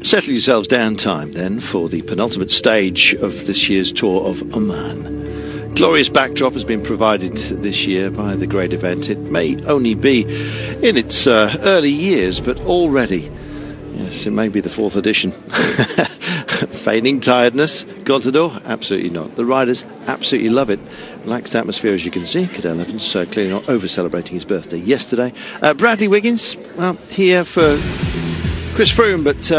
Settle yourselves down time then for the penultimate stage of this year's tour of Oman. Glorious backdrop has been provided this year by the great event. It may only be in its early years, but already, yes, it may be the 4th edition. Feigning tiredness, Contador? Absolutely not. The riders absolutely love it. Relaxed atmosphere, as you can see. Cadell Evans clearly not over-celebrating his birthday yesterday. Bradley Wiggins, well, here for Chris Froom, but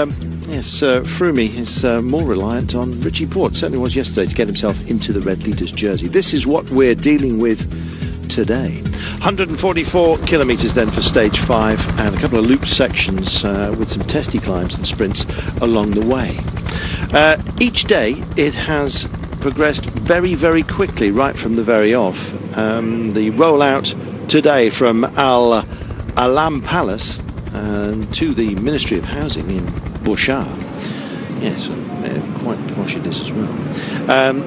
yes, Froomey is more reliant on Richie Porte. Certainly was yesterday to get himself into the red leader's jersey. This is what we're dealing with today. 144 kilometres then for stage 5, and a couple of loop sections with some testy climbs and sprints along the way. Each day it has progressed very, very quickly right from the very off. The rollout today from Al Alam Palace to the Ministry of Housing in Bouchard. Yes, quite posh it is as well.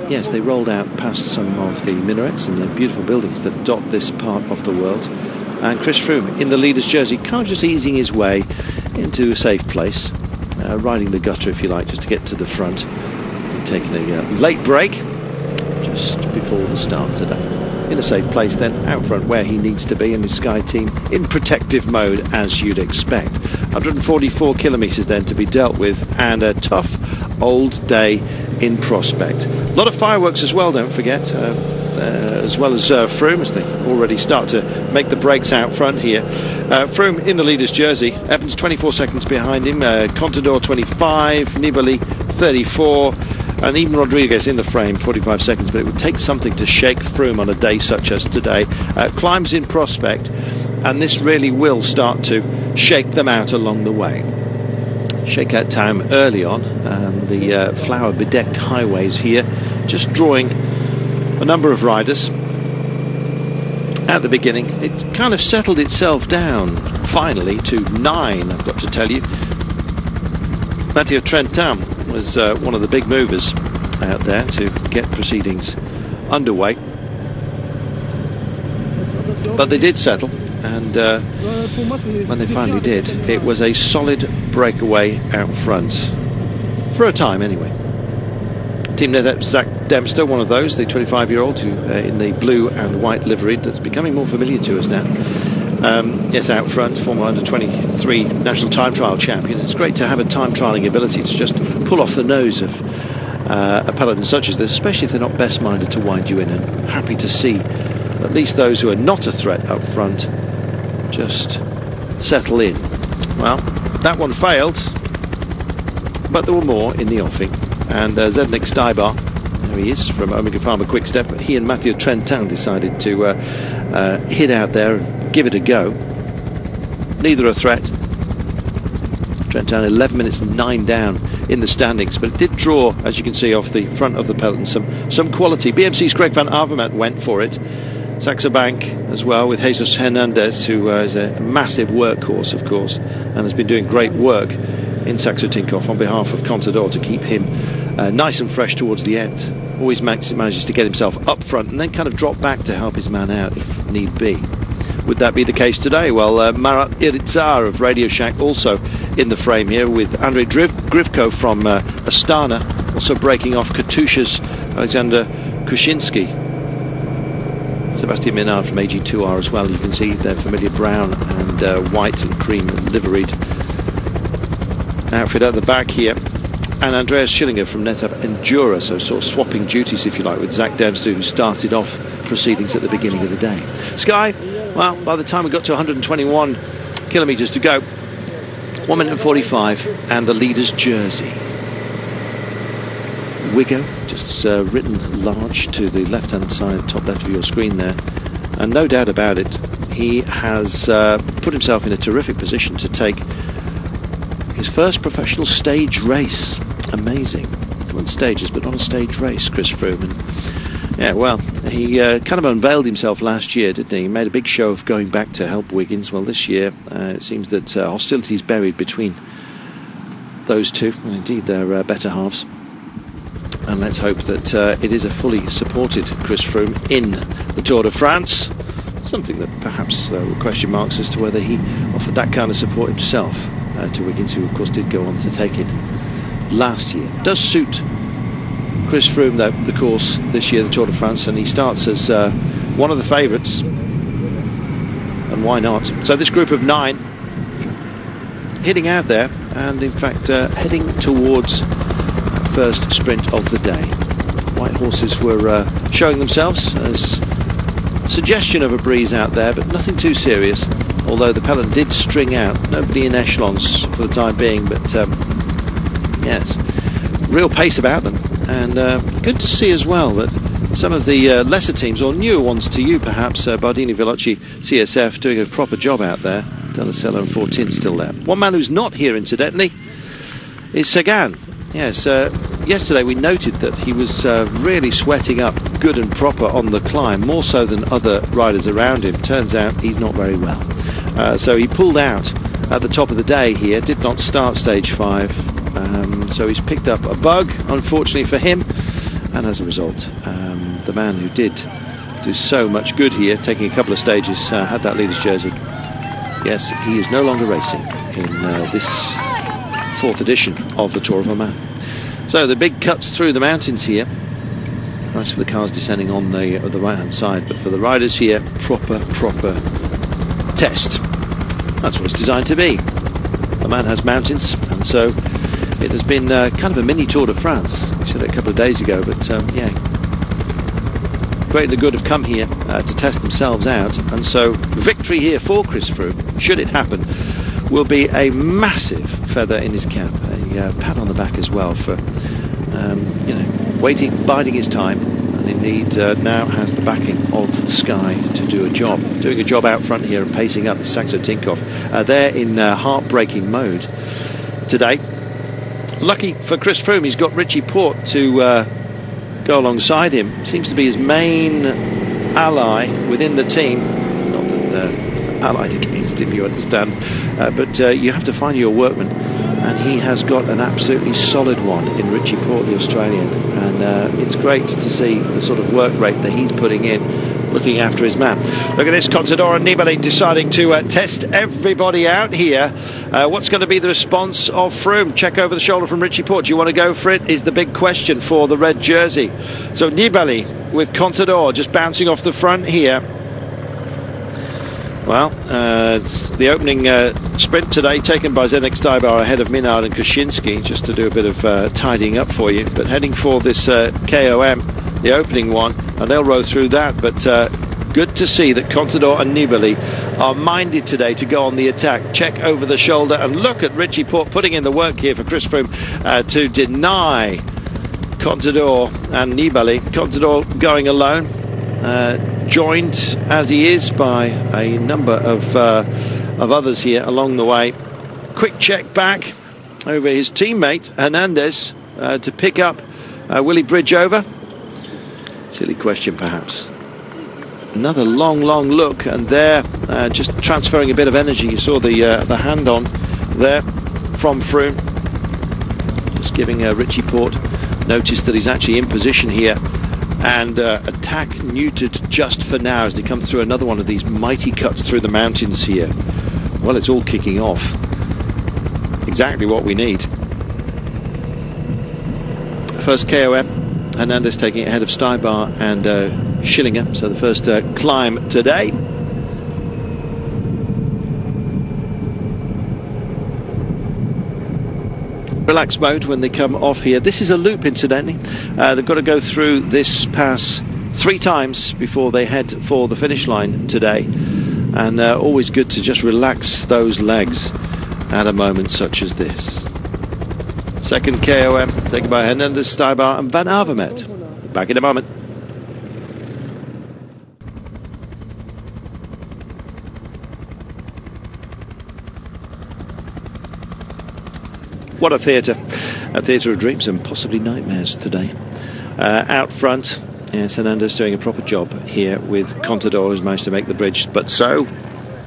Yes, they rolled out past some of the minarets and the beautiful buildings that dot this part of the world. And Chris Froome in the leader's jersey, kind of just easing his way into a safe place, riding the gutter if you like, just to get to the front. Taking a late break just before the start today. In a safe place then, out front where he needs to be, in his Sky team in protective mode as you'd expect. 144 kilometres then to be dealt with, and a tough old day in prospect. A lot of fireworks as well, don't forget, as well as Froome, as they already start to make the breaks out front here. Froome in the leader's jersey, Evans 24 seconds behind him, Contador 25, Nibali 34, and even Rodríguez in the frame, 45 seconds, but it would take something to shake Froome on a day such as today. Climbs in prospect, and this really will start to shake them out along the way. Shakeout time early on, the flower bedecked highways here, just drawing a number of riders. At the beginning, it kind of settled itself down finally to 9, I've got to tell you. Matteo Trentin was one of the big movers out there to get proceedings underway. But they did settle, and when they finally did, it was a solid breakaway out front. For a time, anyway. Team Zach Dempster, one of those, the 25-year-old who in the blue and white livery that's becoming more familiar to us now. Yes, out front, former under-23 national time trial champion. It's great to have a time trialling ability to just pull off the nose of a peloton such as this, especially if they're not best-minded to wind you in, and happy to see at least those who are not a threat up front just settle in. Well, that one failed, but there were more in the offing, and Zednik Stybar, there he is from Omega Pharma Quickstep, he and Matteo Trentin decided to hit out there and give it a go. Neither a threat. Trentin 11 minutes and 9 down in the standings, but it did draw, as you can see off the front of the peloton, some quality. BMC's Greg van Avermaet went for it. Saxo Bank as well, with Jesus Hernandez, who is a massive workhorse, of course, and has been doing great work in Saxo Tinkoff on behalf of Contador to keep him nice and fresh towards the end. Always manages to get himself up front and then kind of drop back to help his man out if need be. Would that be the case today? Well, Marat Irizar of Radio Shack also in the frame here, with Andrei Grivko from Astana also breaking off Katusha's Alexander Kushinsky. Sebastian Minard from AG2R as well. You can see their familiar brown and white and cream liveried outfit at the back here. And Andreas Schillinger from NetApp Endura, so sort of swapping duties, if you like, with Zach Dempster, who started off proceedings at the beginning of the day. Sky, well, by the time we got to 121 kilometres to go, 1 minute and 45, and the leader's jersey. Wiggo, just written large to the left-hand side, top left of your screen there. And no doubt about it, he has put himself in a terrific position to take his first professional stage race. Amazing. Come on stages, but not a stage race, Chris Froome. And yeah, well, he kind of unveiled himself last year, didn't he? He made a big show of going back to help Wiggins. Well, this year, it seems that hostilities buried between those two, and indeed their better halves. And let's hope that it is a fully supported Chris Froome in the Tour de France. Something that perhaps there were question marks as to whether he offered that kind of support himself to Wiggins, who of course did go on to take it last year. Does suit Chris Froome though, the course this year, the Tour de France, and he starts as one of the favourites, and why not? So this group of 9 hitting out there, and in fact heading towards first sprint of the day. White horses were showing themselves as suggestion of a breeze out there, but nothing too serious, although the peloton did string out. Nobody in echelons for the time being, but yes, real pace about them, and good to see as well that some of the lesser teams, or newer ones to you perhaps, Bardini, Veloci, CSF, doing a proper job out there. Delacello and Fortin still there. One man who's not here, incidentally, is Sagan. Yes, yesterday we noted that he was really sweating up good and proper on the climb, more so than other riders around him. Turns out he's not very well. So he pulled out at the top of the day here, did not start stage 5. So he's picked up a bug, unfortunately for him, and as a result, the man who did do so much good here, taking a couple of stages, had that leader's jersey. Yes, he is no longer racing in this 4th edition of the Tour of Oman. So the big cuts through the mountains here. Nice for the cars descending on the right hand side, but for the riders here, proper test. That's what it's designed to be. Oman has mountains, and so it has been kind of a mini Tour de France. We said it a couple of days ago, but yeah, great and the good have come here to test themselves out, and so victory here for Chris Froome, should it happen, will be a massive feather in his cap, a pat on the back as well for biding his time, and indeed now has the backing of Sky to do a job, doing a job out front here and pacing up Saxo Tinkoff. They're in heartbreaking mode today. Lucky for Chris Froome, he's got Richie Porte to go alongside him. Seems to be his main ally within the team. Not that allied against him, you understand, but you have to find your workman, and he has got an absolutely solid one in Richie Porte, the Australian, and it's great to see the sort of work rate that he's putting in, looking after his man. Look at this, Contador and Nibali deciding to test everybody out here. What's going to be the response of Froome? Check over the shoulder from Richie Porte. Do you want to go for it? Is the big question for the red jersey. So Nibali with Contador just bouncing off the front here. Well, it's the opening sprint today, taken by Zdeněk Stybar ahead of Minard and Kosinski, just to do a bit of tidying up for you. But heading for this KOM, the opening one, and they'll row through that. But good to see that Contador and Nibali are minded today to go on the attack. Check over the shoulder and look at Richie Porte putting in the work here for Chris Froome to deny Contador and Nibali. Contador going alone, joined as he is by a number of others here along the way. Quick check back over his teammate Hernandez to pick up will he bridge over? Silly question perhaps. Another long look, and there just transferring a bit of energy. You saw the hand on there from Froome, just giving Richie Porte notice that he's actually in position here, and attack neutered just for now as they come through another one of these mighty cuts through the mountains here. Well, it's all kicking off. Exactly what we need. First KOM, Hernandez taking it ahead of Stybar and Schillinger. So the first climb today. Relaxed mode when they come off here. This is a loop, incidentally. They've got to go through this pass 3 times before they head for the finish line today, and always good to just relax those legs at a moment such as this. Second KOM taken by Hernandez, Stybar and Van Avermaet. Back in a moment. What a theatre of dreams and possibly nightmares today. Out front, yes, Hernandez doing a proper job here with Contador, who's managed to make the bridge, but so,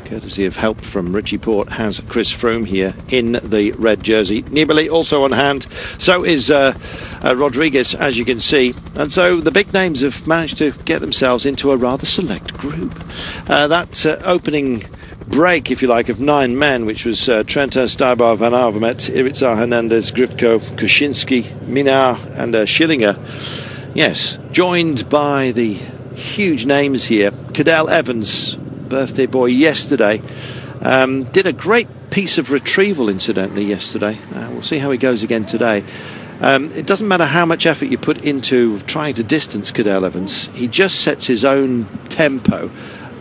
courtesy of help from Richie Porte, has Chris Froome here in the red jersey. Nibali also on hand, so is Rodríguez, as you can see, and so the big names have managed to get themselves into a rather select group. That opening break, if you like, of 9 men, which was Trentin, Stuybar, Van Avermaet, Irizar, Hernandez, Grifko, Kuczynski, Minar and Schillinger. Yes, joined by the huge names here. Cadel Evans, birthday boy yesterday, did a great piece of retrieval, incidentally, yesterday. We'll see how he goes again today. It doesn't matter how much effort you put into trying to distance Cadel Evans. He just sets his own tempo,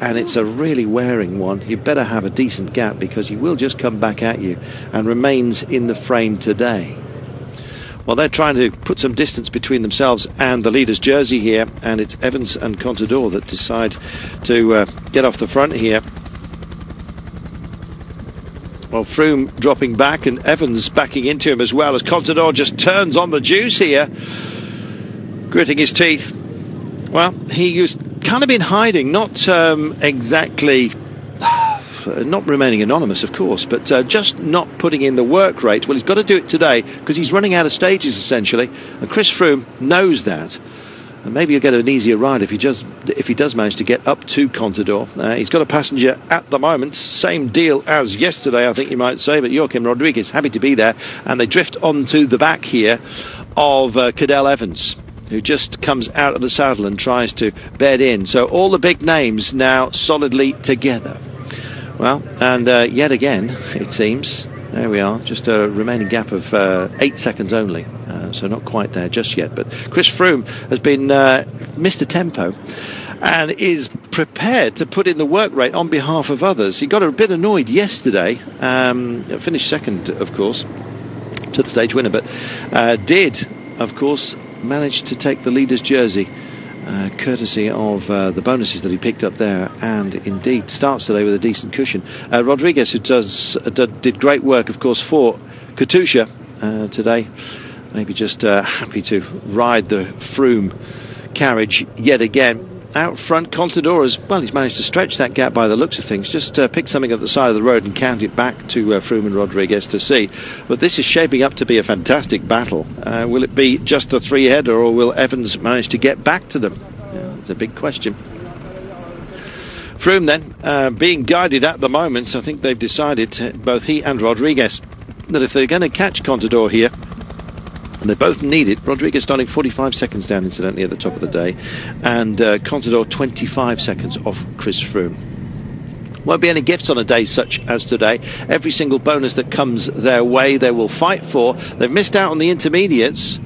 and it's a really wearing one. You better have a decent gap, because he will just come back at you, and remains in the frame today. Well, they're trying to put some distance between themselves and the leader's jersey here, and it's Evans and Contador that decide to get off the front here. Well, Froom dropping back and Evans backing into him as well, as Contador just turns on the juice here, gritting his teeth. Well, he was kind of been hiding, not exactly, not remaining anonymous, of course, but just not putting in the work rate. Well, he's got to do it today, because he's running out of stages, essentially, and Chris Froome knows that. And maybe he'll get an easier ride if he does manage to get up to Contador. He's got a passenger at the moment, same deal as yesterday, I think you might say, but Joaquim Rodríguez happy to be there, and they drift onto the back here of Cadel Evans, who just comes out of the saddle and tries to bed in. So all the big names now solidly together. Well, and yet again, it seems, there we are, just a remaining gap of 8 seconds only. So not quite there just yet. But Chris Froome has been Mr. Tempo, and is prepared to put in the work rate on behalf of others. He got a bit annoyed yesterday, finished second, of course, to the stage winner, but did, of course, manage to take the leader's jersey, courtesy of the bonuses that he picked up there, and indeed starts today with a decent cushion. Rodríguez, who did great work, of course, for Katusha today, maybe just happy to ride the Froome carriage yet again. Out front, Contador as well, he's managed to stretch that gap by the looks of things. Just pick something at the side of the road and count it back to Froome and Rodríguez to see. But this is shaping up to be a fantastic battle. Will it be just a three-header, or will Evans manage to get back to them? Yeah, that's a big question. Froome then, being guided at the moment, I think they've decided, both he and Rodríguez, that if they're going to catch Contador here, and they both need it. Rodríguez starting 45 seconds down, incidentally, at the top of the day, and Contador 25 seconds off Chris Froome. Won't be any gifts on a day such as today. Every single bonus that comes their way, they will fight for. They've missed out on the intermediates,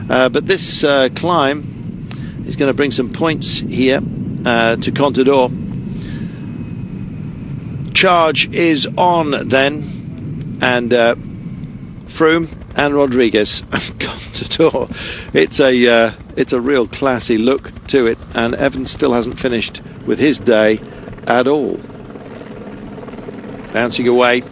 but this climb is going to bring some points here to Contador. Charge is on then, and Froome and Rodríguez and Contador. It's a real classy look to it, and Evans still hasn't finished with his day at all. Bouncing away,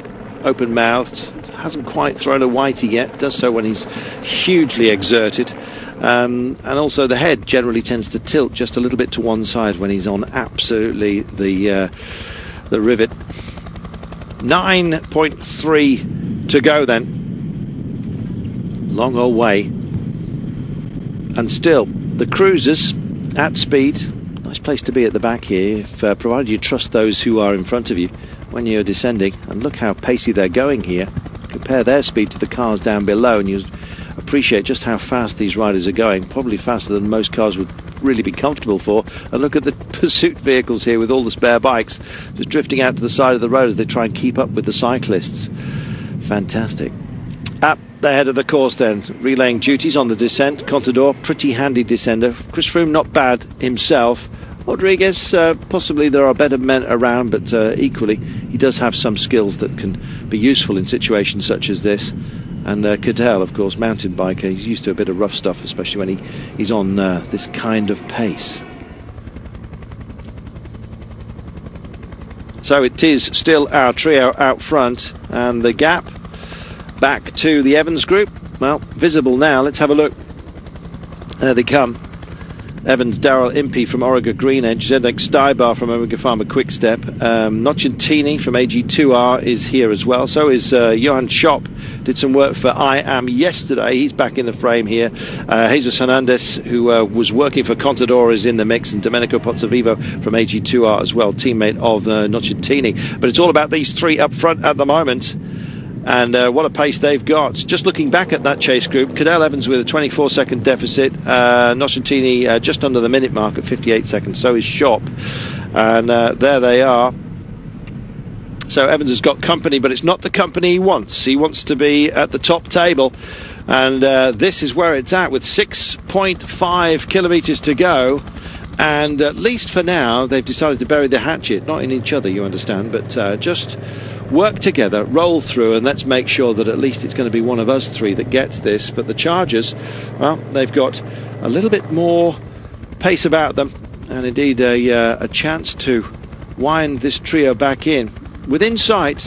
open-mouthed, hasn't quite thrown a whitey yet, does so when he's hugely exerted, and also the head generally tends to tilt just a little bit to one side when he's on absolutely the rivet. 9.3 to go then. Long old way, and still the cruisers at speed. Nice place to be at the back here, if provided you trust those who are in front of you when you're descending. And look how pacey they're going here. Compare their speed to the cars down below, and you appreciate just how fast these riders are going, probably faster than most cars would really be comfortable for. And look at the pursuit vehicles here with all the spare bikes just drifting out to the side of the road as they try and keep up with the cyclists. Fantastic. Up the head of the course then, relaying duties on the descent. Contador, pretty handy descender. Chris Froome, not bad himself. Rodríguez, possibly there are better men around, but equally he does have some skills that can be useful in situations such as this. And Cadel, of course, mountain biker, he's used to a bit of rough stuff, especially when he's on this kind of pace. So it is still our trio out front, and the gap back to the Evans group, well, visible now. Let's have a look. There they come. Evans, Darrell Impey from Origa Green Edge, Zedek Stybar from Omega Pharma Quickstep, Nocentini from AG2R is here as well. So is Johan Schopp, did some work for I Am yesterday. He's back in the frame here. Jesus Hernandez, who was working for Contador, is in the mix, and Domenico Pozzovivo from AG2R as well, teammate of Nocentini. But it's all about these three up front at the moment. And what a pace they've got. Just looking back at that chase group, Cadel Evans with a 24-second deficit, Nocentini just under the minute mark at 58 seconds, so is Schopp. And there they are. So Evans has got company, but it's not the company he wants. He wants to be at the top table. And this is where it's at with 6.5 kilometres to go. And at least for now, they've decided to bury the hatchet, not in each other, you understand, but just work together, roll through, and let's make sure that at least it's going to be one of us three that gets this. But the Chargers, well, they've got a little bit more pace about them, and indeed a chance to wind this trio back in. Within sight,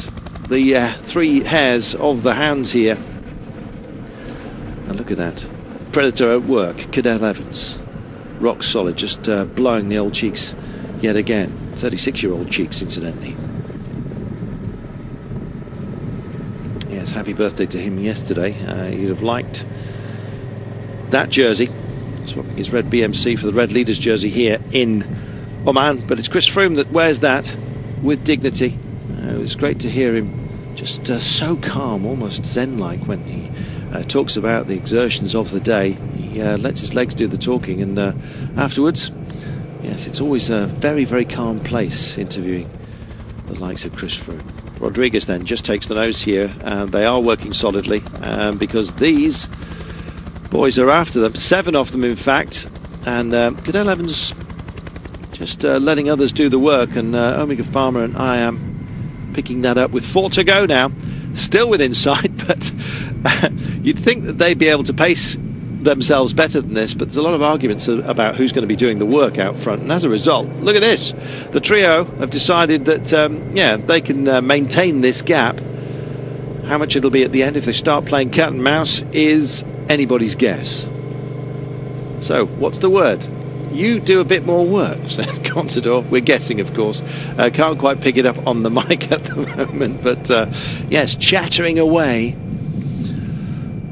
the three hairs of the hounds here. And look at that. Predator at work, Cadel Evans. Rock solid, just blowing the old cheeks yet again. 36-year-old cheeks, incidentally. Yes, happy birthday to him yesterday. He'd have liked that jersey, swapping his red BMC for the red leaders jersey here in Oman. But it's Chris Froom that wears that with dignity. It was great to hear him just so calm, almost zen-like, when he talks about the exertions of the day. He lets his legs do the talking, and afterwards, yes, it's always a very, very calm place interviewing the likes of Chris Froome. Rodríguez then just takes the nose here, and they are working solidly because these boys are after them, 7 of them in fact, and Cadel Evans just letting others do the work, and Omega Pharma and I Am picking that up with 4 to go now, still within sight, but you'd think that they'd be able to pace themselves better than this, but there's a lot of arguments about who's going to be doing the work out front, and as a result, look at this, the trio have decided that yeah, they can maintain this gap. How much it'll be at the end if they start playing cat and mouse is anybody's guess. So what's the word? You do a bit more work, said Contador. We're guessing, of course. Can't quite pick it up on the mic at the moment, but yes, chattering away.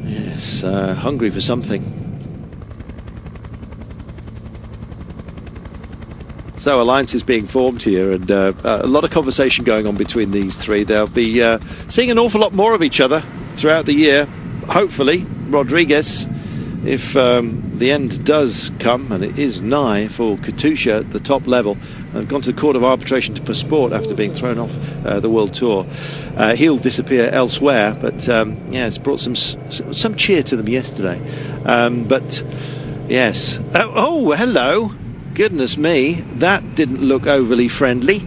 Yes, hungry for something. So alliance is being formed here, and a lot of conversation going on between these three. They'll be seeing an awful lot more of each other throughout the year. Hopefully, Rodríguez, if the end does come, and it is nigh for Katusha at the top level, and gone to the Court of Arbitration for Sport after being thrown off the World Tour. He'll disappear elsewhere, but yeah, it's brought some cheer to them yesterday. But yes, oh hello, goodness me, that didn't look overly friendly.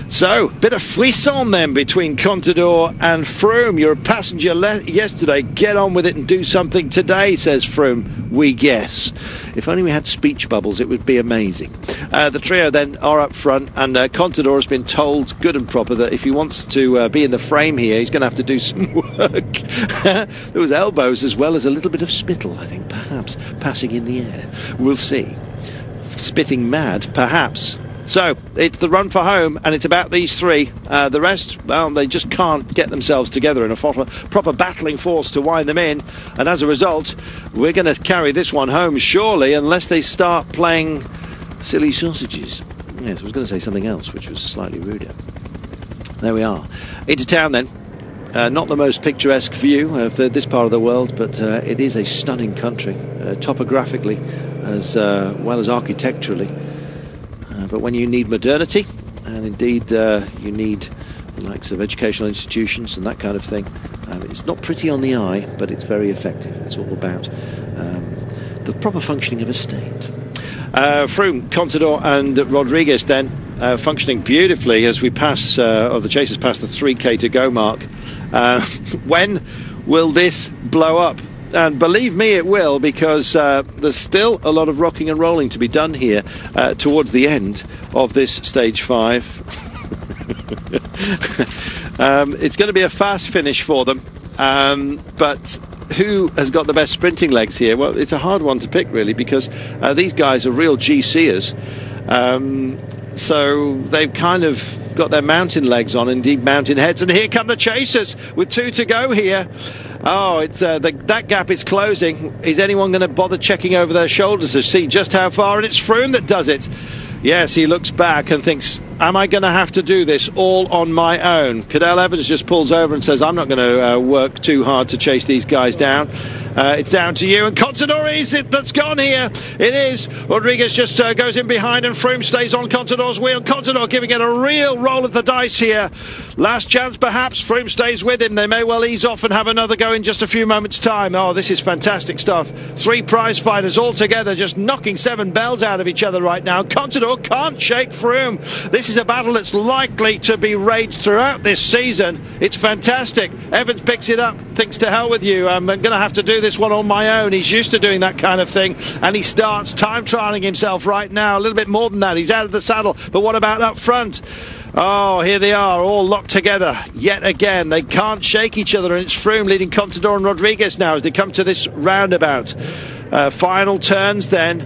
So, bit of frisson then between Contador and Froome. You're a passenger yesterday, get on with it and do something today, says Froome. We guess. If only we had speech bubbles, it would be amazing. The trio then are up front, and Contador has been told, good and proper, that if he wants to be in the frame here, he's going to have to do some work. There was elbows as well as a little bit of spittle, I think, perhaps, passing in the air. We'll see. Spitting mad, perhaps. So, it's the run for home, and it's about these three. The rest, well, they just can't get themselves together in a proper battling force to wind them in, and as a result, we're going to carry this one home, surely, unless they start playing silly sausages. Yes, I was going to say something else, which was slightly ruder. There we are. Into town, then. Not the most picturesque view of this part of the world, but it is a stunning country, topographically as well as architecturally. But when you need modernity, and indeed you need the likes of educational institutions and that kind of thing, it's not pretty on the eye, but it's very effective. It's all about the proper functioning of a state. Froome, Contador and Rodríguez then functioning beautifully as we pass, or the chasers pass the 3k to go mark. When will this blow up? And believe me, it will, because there's still a lot of rocking and rolling to be done here towards the end of this stage 5. It's going to be a fast finish for them, but who has got the best sprinting legs here? Well, it's a hard one to pick, really, because these guys are real GCers. So they've kind of got their mountain legs on, indeed mountain heads. And here come the chasers with 2 to go here. Oh, it's that gap is closing. Is anyone going to bother checking over their shoulders to see just how far? And it's Froom that does it. Yes, he looks back and thinks, am I going to have to do this all on my own? Cadell Evans just pulls over and says, I'm not going to work too hard to chase these guys down. It's down to you. And Contador is it that's gone here. It is. Rodríguez just goes in behind, and Froome stays on Contador's wheel. Contador giving it a real roll of the dice here. Last chance perhaps. Froome stays with him. They may well ease off and have another go in just a few moments' time. Oh, this is fantastic stuff. 3 prize fighters all together, just knocking 7 bells out of each other right now. Contador can't shake Froome. This is a battle that's likely to be raged throughout this season. It's fantastic. Evans picks it up, thinks to hell with you. I'm going to have to do this one on my own. He's used to doing that kind of thing, and he starts time trialing himself right now. A little bit more than that. He's out of the saddle, but what about up front? Oh, here they are, all locked together yet again. They can't shake each other, and it's Froome leading Contador and Rodríguez now as they come to this roundabout. Final turns then.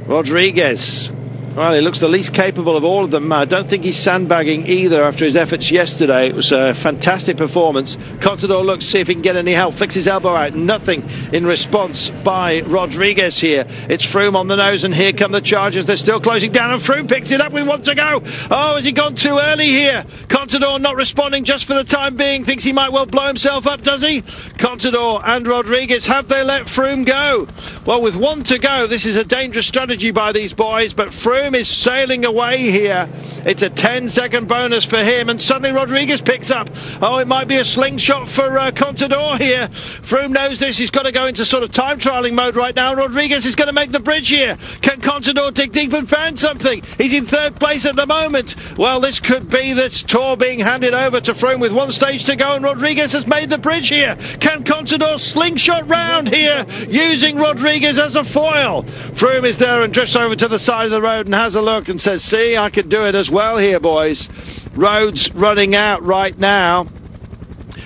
Rodríguez, well, he looks the least capable of all of them. I don't think he's sandbagging either after his efforts yesterday. It was a fantastic performance. Contador looks, see if he can get any help. Flicks his elbow out. Nothing in response by Rodríguez here. It's Froome on the nose, and here come the charges. They're still closing down, and Froome picks it up with 1 to go. Oh, has he gone too early here? Contador not responding just for the time being. Thinks he might well blow himself up, does he? Contador and Rodríguez, have they let Froome go? Well, with 1 to go, this is a dangerous strategy by these boys, but Froome is sailing away here. It's a 10-second bonus for him, and suddenly Rodríguez picks up. Oh, it might be a slingshot for Contador here. Froome knows this. He's got to go into sort of time trialing mode right now. Rodríguez is going to make the bridge here. Can Contador dig deep and find something? He's in 3rd place at the moment. Well, this could be this tour being handed over to Froome with 1 stage to go, and Rodríguez has made the bridge here. Can Contador slingshot round here using Rodríguez as a foil? Froome is there and drifts over to the side of the road and has a look and says, see, I can do it as well here, boys. Road's running out right now.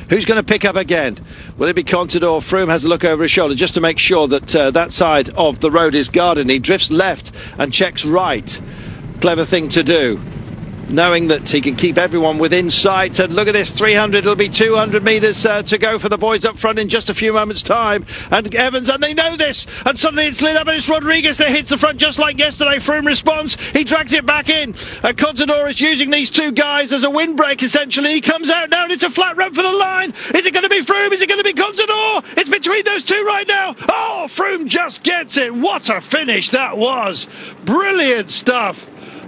Who's going to pick up again? Will it be Contador? Froome has a look over his shoulder just to make sure that that side of the road is guarded. He drifts left and checks right. Clever thing to do, knowing that he can keep everyone within sight. And look at this, 300, it'll be 200 metres to go for the boys up front in just a few moments' time. And Evans, and they know this, and suddenly it's lit up, and it's Rodríguez that hits the front just like yesterday. Froome responds, he drags it back in, and Contador is using these 2 guys as a windbreak, essentially. He comes out now, and it's a flat run for the line. Is it going to be Froome? Is it going to be Contador? It's between those 2 right now. Oh, Froome just gets it. What a finish that was. Brilliant stuff.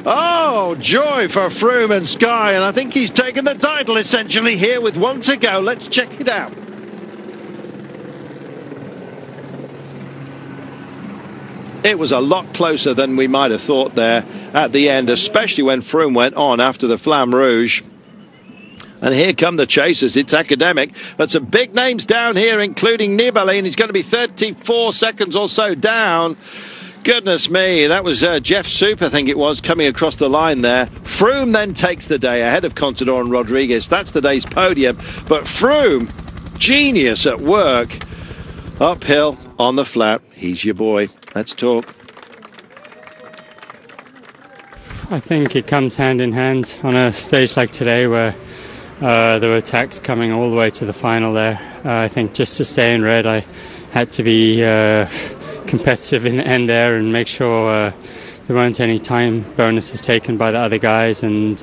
Oh, joy for Froome and Sky, and I think he's taken the title essentially here with 1 to go. Let's check it out. It was a lot closer than we might have thought there at the end, especially when Froome went on after the Flamme Rouge. And here come the chasers. It's academic, but some big names down here, including Nibali, and he's going to be 34 seconds or so down. Goodness me, that was Jeff Soup, I think it was, coming across the line there. Froome then takes the day ahead of Contador and Rodríguez. That's the day's podium. But Froome, genius at work. Uphill on the flat. He's your boy. Let's talk. I think it comes hand in hand on a stage like today where there were attacks coming all the way to the final there. I think just to stay in red, I had to be competitive in the end there and make sure there weren't any time bonuses taken by the other guys, and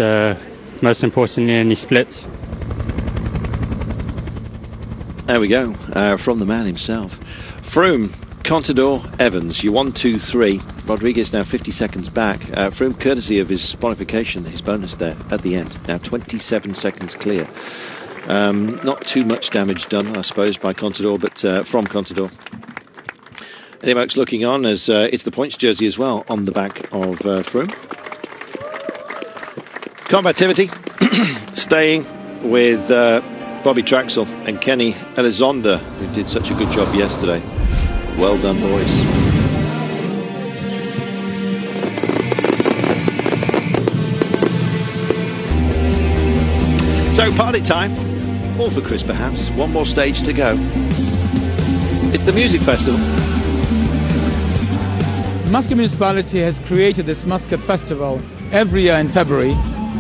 most importantly any splits. There we go, from the man himself. Froome, Contador, Evans, you 1, 2, 3. Rodríguez now 50 seconds back. Froome, courtesy of his bonification, his bonus there at the end, now 27 seconds clear. Not too much damage done, I suppose, by Contador, but from Contador. Eddie Merckx looking on as it's the points jersey as well on the back of Froome. Combativity staying with Bobby Traxel and Kenny Elizondo, who did such a good job yesterday. Well done, boys. So party time, all for Chris perhaps. 1 more stage to go. It's the music festival. Muscat Municipality has created this Muscat Festival every year in February.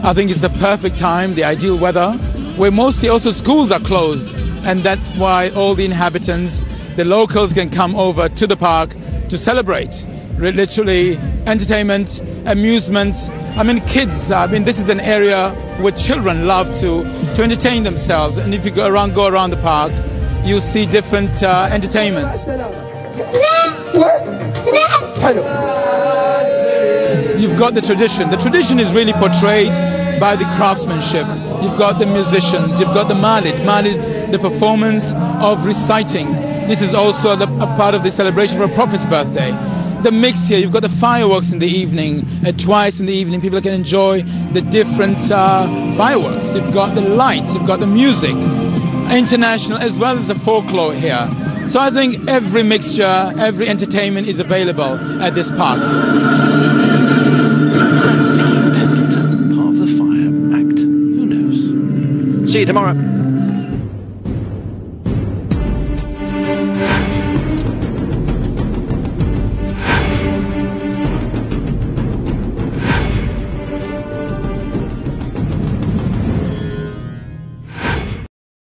I think it's the perfect time, the ideal weather, where mostly also schools are closed, and that's why all the inhabitants, the locals, can come over to the park to celebrate. Literally entertainment, amusements. I mean, kids, this is an area where children love to entertain themselves, and if you go around the park, you'll see different entertainments. You've got the tradition. The tradition is really portrayed by the craftsmanship. You've got the musicians, you've got the malid, the performance of reciting. This is also a part of the celebration for a prophet's birthday. The mix here, you've got the fireworks in the evening, twice in the evening, people can enjoy the different fireworks. You've got the lights, you've got the music, international as well as the folklore here. So I think every mixture, every entertainment is available at this park. Was that Vicky Pendleton, part of the fire act? Who knows? See you tomorrow.